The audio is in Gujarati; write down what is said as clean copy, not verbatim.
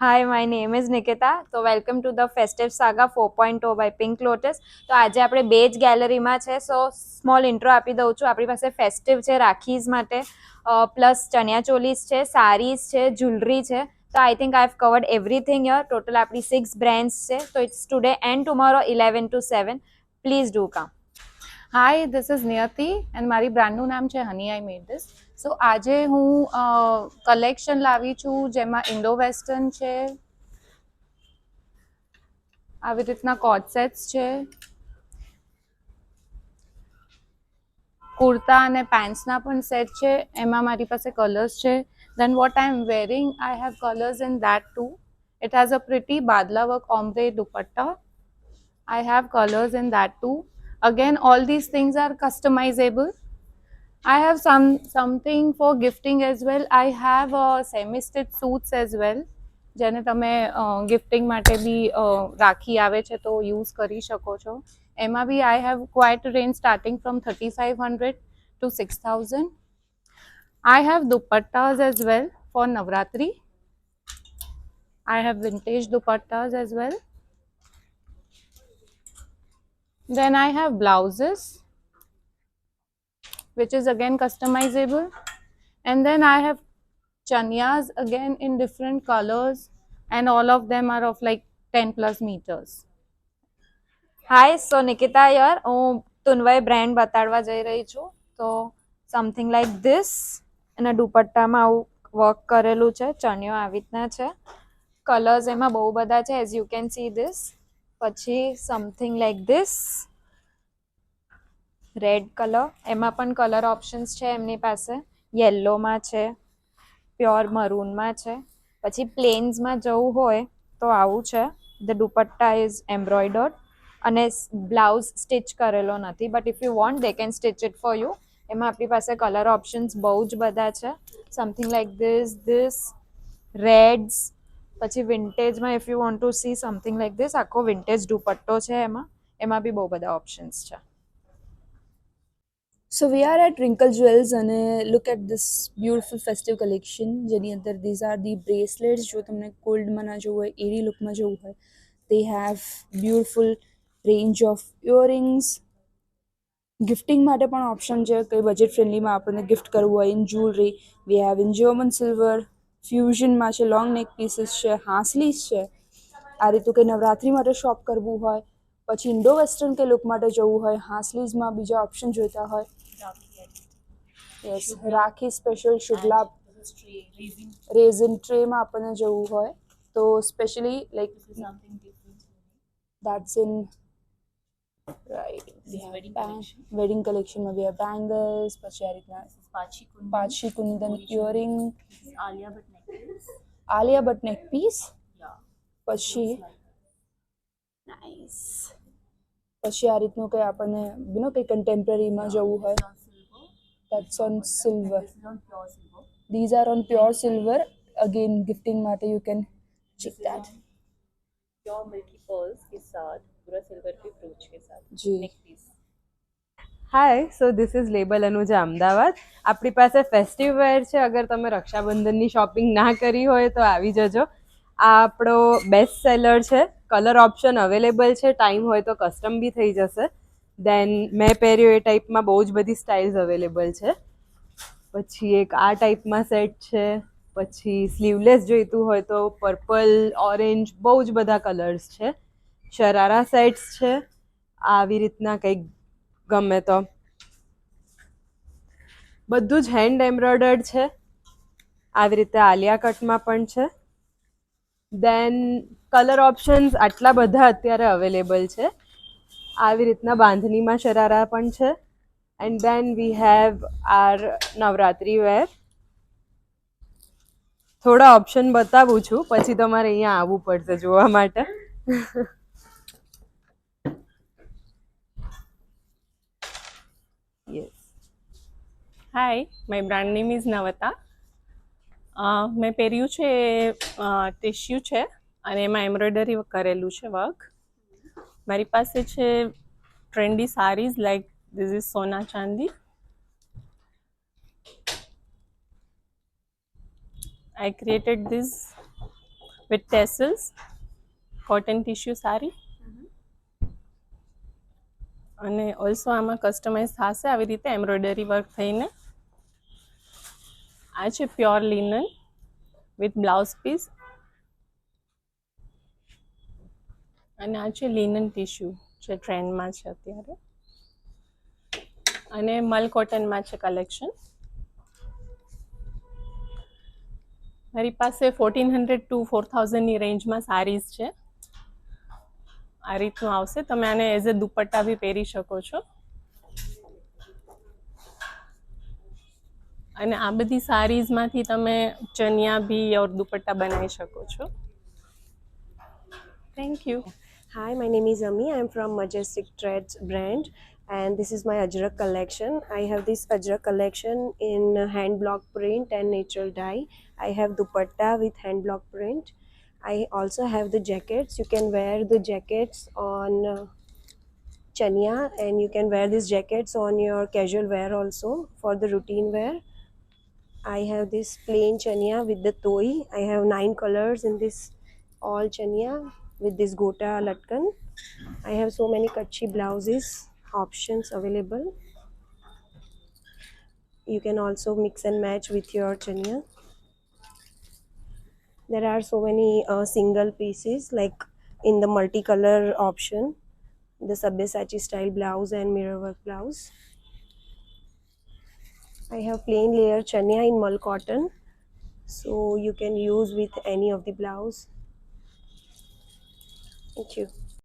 Hi, my name is Nikita. So welcome to the Festive Saga 4.0 by Pink Lotus. તો આજે આપણે બે જ ગેલેરીમાં છે. સો સ્મોલ ઇન્ટ્રો આપી દઉં છું. આપણી પાસે ફેસ્ટિવ છે રાખીઝ માટે, પ્લસ ચણિયા ચોલીસ છે, સારીઝ છે, જ્વેલરી છે. તો I think I have covered everything યર. ટોટલ આપણી 6 બ્રાન્ડ્સ છે. તો it's today and tomorrow 11 to 7. Please do come. Hi, this is Niyati and મારી બ્રાન્ડનું નામ છે હની આઈ મેડ ધીસ. સો આજે હું કલેક્શન લાવી છું જેમાં ઇન્ડો વેસ્ટર્ન છે, આવી રીતના કોટ સેટ્સ છે, કુર્તા અને પેન્ટ્સના પણ સેટ છે. એમાં મારી પાસે કલર્સ છે. Then what I am wearing, I have colours in that too. It has a pretty badla work ombre dupatta. I have colors in that too. Again, all these things are customizable. I have something for gifting as well. I have semi-stitched suits as well. જેને તમે ગિફ્ટિંગ માટે બી રાખી આવે છે તો યુઝ કરી શકો છો. એમાં બી I have quite range starting from 3500 to 6000. I have dupattas as well for Navratri. I have vintage dupattas as well. Then I have blouses, which is again customizable. And then I have chanyas again in different colors, and all of them are of like 10 plus meters. Hi, so Nikita year. હું તુનવાઈ બ્રાન્ડ બતાડવા જઈ રહી છું. તો સમથિંગ લાઈક ધીસ. એના દુપટ્ટામાં આવું વર્ક કરેલું છે. ચણિયો આવી રીતના છે. કલર્સ એમાં બહુ બધા છે, as you can see this. પછી something like this, red colour. એમાં પણ કલર ઓપ્શન્સ છે એમની પાસે. યલોમાં છે, પ્યોર મરૂનમાં છે. પછી પ્લેન્સમાં જવું હોય તો આવું છે. ધ દુપટ્ટા ઇઝ એમ્બ્રોઇડર્ડ અને બ્લાઉઝ સ્ટિચ કરેલો નથી, but if you want they can stitch it for you. એમાં આપણી પાસે કલર ઓપ્શન્સ બહુ જ બધા છે. Something like this reds. પછી વિન્ટેજમાં if you want to see something like this, આખો વિન્ટેજ દુપટ્ટો છે એમાં બી બહુ બધા ઓપ્શન્સ છે. So we are at Wrinkle Jewels and look at this beautiful festive collection. જેની અંદર these are the bracelets. જો તમને ગોલ્ડમાં ના જોવું હોય, એરી લુકમાં જોવું હોય, they have beautiful range of earrings. Gifting માટે પણ ઓપ્શન છે, કંઈ બજેટ ફ્રેન્ડલીમાં આપણને ગિફ્ટ કરવું હોય. In jewellery we have in German silver, ફ્યુઝનમાં છે, લોંગ નેક પીસીસ છે, હાસલીસ છે. આ રીતું કંઈ નવરાત્રી માટે શોપ કરવું હોય, પછી ઇન્ડો વેસ્ટર્ન કે લુક માટે જવું હોય, હાસલીઝમાં બીજા ઓપ્શન જોઈતા હોય. યસ, રાખી સ્પેશિયલ શુભલાભ રેઝિન ટ્રેમાં આપણને જવું હોય તો specially like that's in right. Wedding કલેક્શનમાં બી બેંગલ્સ, પછી આ રીતના પાછી કુંદન ઇયરિંગ, આલિયા ભટ્ટ નેક પીસ. પછી નાઇસ. પછી આ રીતનું કંઈ આપણને કંઈ કન્ટેમ્પરરીમાં જવું હોય, that's on silver. These are on pure silver. Again, gifting માટે you can check that. Pure milky pearls के साथ पूरा सिल्वर के ब्रोच के साथ जी. Neck piece. Hi, so this is label Anuja Ahmedabad. આપણી પાસે ફેસ્ટિવ વેર છે. અગર તમે રક્ષાબંધનની શોપિંગ ના કરી હોય તો આવી જજો. આ આપણો બેસ્ટ સેલર છે. કલર ઓપ્શન અવેલેબલ છે. ટાઈમ હોય તો કસ્ટમ બી થઈ જશે. દેન મેં પહેર્યો એ ટાઈપમાં બહુ જ બધી સ્ટાઇલ્સ અવેલેબલ છે. પછી એક આ ટાઈપમાં સેટ છે. પછી સ્લીવલેસ જોઈતું હોય તો પર્પલ, ઓરેન્જ, બહુ જ બધા કલર્સ છે. શરારા સેટ્સ છે. આવી રીતના કંઈક ગમે તો બધું જ હેન્ડ એમ્બ્રોઇડર્ડ છે. આવી રીતે આલિયા કટમાં પણ છે. દેન કલર ઓપ્શન્સ આટલા બધા અત્યારે અવેલેબલ છે. આવી રીતના બાંધણીમાં શરારા પણ છે. And then we have are Navratri wear. થોડા ઓપ્શન બતાવું છું, પછી તમારે અહીંયા આવવું પડશે જોવા માટે. Yes. Hi, my brand name is Navata. મેં પહેર્યું છે ટિશ્યુ છે અને એમાં એમ્બ્રોઇડરી કરેલું છે વર્ક. મારી પાસે છે trendy saris like this is Sona Chandi. I created this with tassels, cotton tissue સારી. અને ઓલ્સો આમાં કસ્ટમાઇઝ થશે આવી રીતે એમ્બ્રોઇડરી વર્ક થઈને. આ છે pure linen with blouse piece. અને આ છે લિનન ટિશ્યુ જે ટ્રેન્ડમાં છે અત્યારે. અને મલ કોટનમાં છે કલેક્શન. મારી પાસે 1400 to 4000ની રેન્જમાં સારીઝ છે. આ રીતનું આવશે. તમે આને એઝ અ દુપટ્ટા બી પહેરી શકો છો. અને આ બધી સારીઝમાંથી તમે ચનિયા બી ઓર દુપટ્ટા બનાવી શકો છો. Thank you. Hi, my name is Ami. I'm from Majestic Threads brand, and this is my Ajrak collection. I have this Ajrak collection in hand block print and natural dye. I have dupatta with hand block print. I also have the jackets. You can wear the jackets on chania, and you can wear these jackets on your casual wear also for the routine wear. I have this plain chania with the toi. I have 9 colors in this all chania with this gota latkan. I have so many kachi blouses options available. You can also mix and match with your chania. There are so many single pieces like in the multicolor option, the Sabyasachi style blouse and mirror work blouse. I have plain layer chania in mul cotton, so you can use with any of the blouse. Thank you.